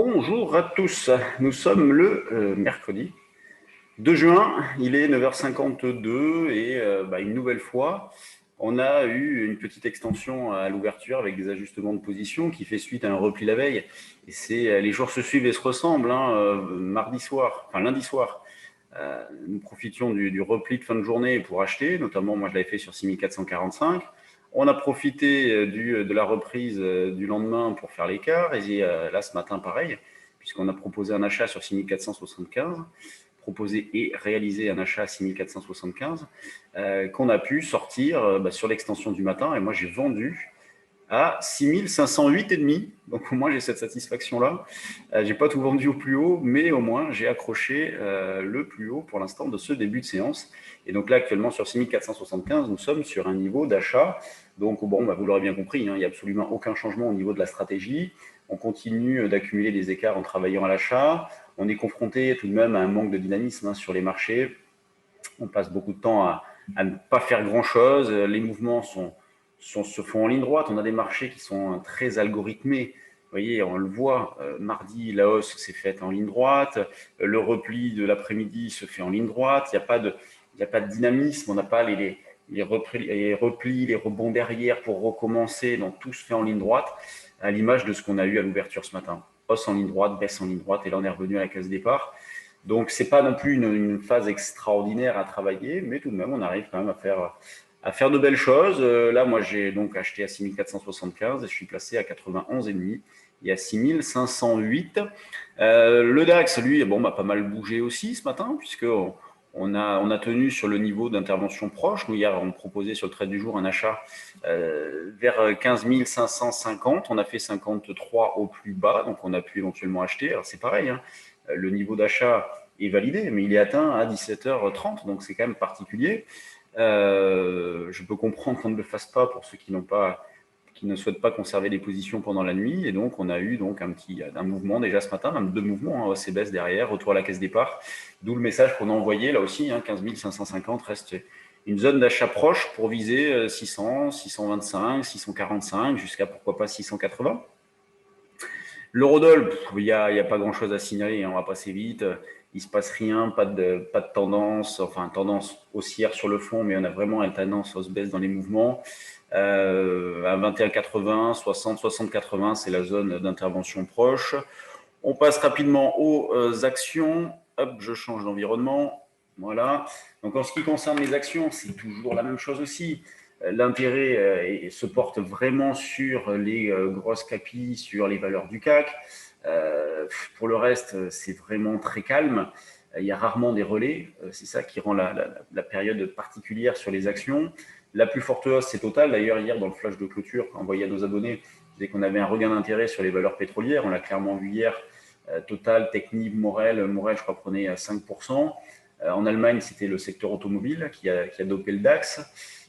Bonjour à tous, nous sommes le mercredi 2 juin, il est 9h52 et une nouvelle fois, on a eu une petite extension à l'ouverture avec des ajustements de position qui fait suite à un repli la veille. Et les jours se suivent et se ressemblent, lundi soir. Nous profitions du repli de fin de journée pour acheter, notamment moi je l'avais fait sur 6445. On a profité de la reprise du lendemain pour faire l'écart, et là ce matin pareil, puisqu'on a proposé un achat sur 6475, proposé et réalisé un achat à 6475, qu'on a pu sortir sur l'extension du matin, et moi j'ai vendu à 6508,5. Donc au moins j'ai cette satisfaction-là. J'ai pas tout vendu au plus haut, mais au moins j'ai accroché le plus haut pour l'instant de ce début de séance. Et donc là actuellement sur 6475, nous sommes sur un niveau d'achat. Donc bon, vous l'aurez bien compris, il n'y a absolument aucun changement au niveau de la stratégie. On continue d'accumuler des écarts en travaillant à l'achat. On est confronté tout de même à un manque de dynamisme sur les marchés. On passe beaucoup de temps à ne pas faire grand-chose. Les mouvements se font en ligne droite. On a des marchés qui sont très algorithmés. Vous voyez, on le voit, mardi, la hausse s'est faite en ligne droite. Le repli de l'après-midi se fait en ligne droite. Il n'y a pas de dynamisme. On n'a pas les replis, les rebonds derrière pour recommencer. Donc, tout se fait en ligne droite, à l'image de ce qu'on a eu à l'ouverture ce matin. Hausse en ligne droite, baisse en ligne droite, et là, on est revenu à la case départ. Donc, ce n'est pas non plus une phase extraordinaire à travailler, mais tout de même, on arrive quand même à faire de belles choses. Là, moi, j'ai donc acheté à 6475 et je suis placé à 91,5 et à 6508. Le DAX, lui, pas mal bougé aussi ce matin, puisqu'on a tenu sur le niveau d'intervention proche. Nous, hier, on proposait sur le trade du jour un achat vers 15 550. On a fait 53 au plus bas, donc on a pu éventuellement acheter. Alors, c'est pareil, le niveau d'achat est validé, mais il est atteint à 17h30, donc c'est quand même particulier. Je peux comprendre qu'on ne le fasse pas pour ceux qui ne souhaitent pas conserver des positions pendant la nuit, et donc on a eu donc un mouvement déjà ce matin, même deux mouvements, hausse et baisse derrière, retour à la caisse départ, d'où le message qu'on a envoyé là aussi, 15 550 reste une zone d'achat proche pour viser 600, 625, 645, jusqu'à pourquoi pas 680. L'eurodoll, il n'y a pas grand-chose à signaler, on va passer vite. Il ne se passe rien, pas de tendance, enfin tendance haussière sur le fond, mais on a vraiment une tendance hausse-baisse dans les mouvements. À 21,80, 60, 60, 80, c'est la zone d'intervention proche. On passe rapidement aux actions. Hop, je change d'environnement. Voilà. Donc en ce qui concerne les actions, c'est toujours la même chose aussi. L'intérêt se porte vraiment sur les grosses capis, sur les valeurs du CAC. Pour le reste, c'est vraiment très calme. Il y a rarement des relais. C'est ça qui rend la période particulière sur les actions. La plus forte hausse, c'est Total. D'ailleurs, hier, dans le flash de clôture envoyé à nos abonnés, dès qu'on avait un regain d'intérêt sur les valeurs pétrolières, on l'a clairement vu hier. Total, Technip, Morel, je crois, prenait 5%. En Allemagne, c'était le secteur automobile qui a dopé le DAX.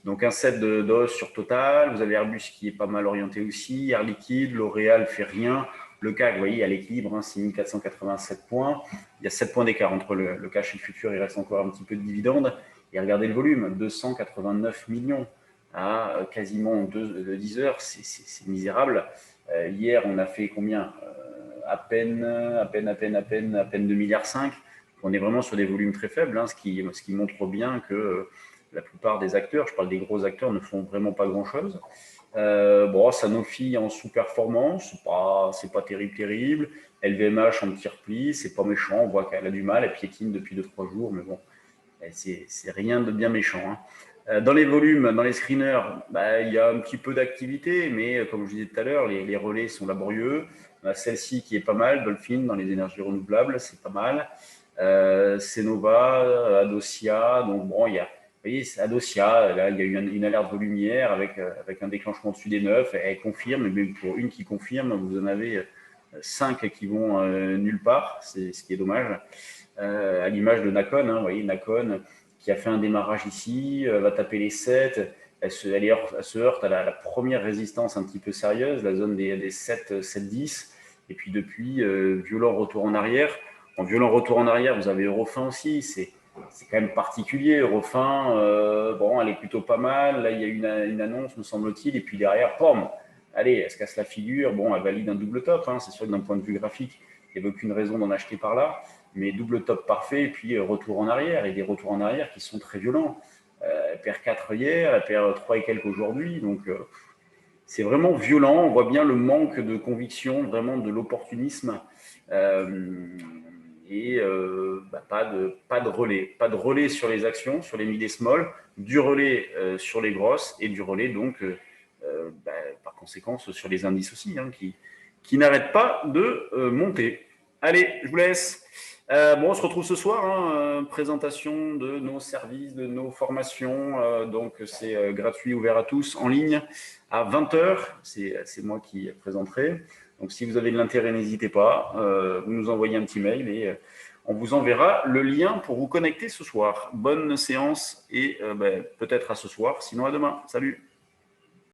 Donc un set de hausse sur Total. Vous avez Airbus qui est pas mal orienté aussi. Air Liquide, L'Oréal fait rien. Le CAC, vous voyez, à l'équilibre, 6487 points. Il y a 7 points d'écart entre le cash et le futur. Il reste encore un petit peu de dividendes. Et regardez le volume, 289 millions à quasiment 10 heures. C'est misérable. Hier, on a fait combien à peine 2,5 milliards. On est vraiment sur des volumes très faibles, ce qui montre bien que la plupart des acteurs, je parle des gros acteurs, ne font vraiment pas grand-chose. Sanofi en sous-performance, c'est pas terrible. LVMH en petit repli, c'est pas méchant, on voit qu'elle a du mal, elle piétine depuis 2-3 jours, mais bon, c'est rien de bien méchant. Dans les volumes, dans les screeners, il y a un petit peu d'activité, mais comme je disais tout à l'heure, les relais sont laborieux. On a celle-ci qui est pas mal, Dolphin, dans les énergies renouvelables, c'est pas mal. Cenova, Adocia, donc bon, vous voyez, Adocia, là, il y a eu une alerte volumière avec un déclenchement dessus des 9, elle confirme, mais pour une qui confirme, vous en avez 5 qui vont nulle part, c'est ce qui est dommage. À l'image de Nakon, vous voyez, Nakon qui a fait un démarrage ici, va taper les 7, elle se heurte à la première résistance un petit peu sérieuse, la zone des 7, 7, 10, et puis depuis, violent retour en arrière. En violent retour en arrière, vous avez Eurofin aussi, c'est quand même particulier. Eurofin, elle est plutôt pas mal. Là, il y a une annonce, me semble-t-il, et puis derrière, pom, allez, elle se casse la figure. Bon, elle valide un double top. C'est sûr que d'un point de vue graphique, il il n'y avait aucune raison d'en acheter par là. Mais double top parfait, et puis retour en arrière, et des retours en arrière qui sont très violents. Elle perd 4 hier, elle perd 3 et quelques aujourd'hui. Donc, c'est vraiment violent. On voit bien le manque de conviction, vraiment de l'opportunisme. Pas de relais. Pas de relais sur les actions, sur les mid et small, du relais sur les grosses et du relais, donc, par conséquent, sur les indices aussi, hein, qui n'arrêtent pas de monter. Allez, je vous laisse. Bon, on se retrouve ce soir, hein, présentation de nos services, de nos formations. Donc, c'est gratuit, ouvert à tous, en ligne, à 20h. C'est moi qui présenterai. Donc, si vous avez de l'intérêt, n'hésitez pas. Vous nous envoyez un petit mail et on vous enverra le lien pour vous connecter ce soir. Bonne séance et peut-être à ce soir, sinon à demain. Salut!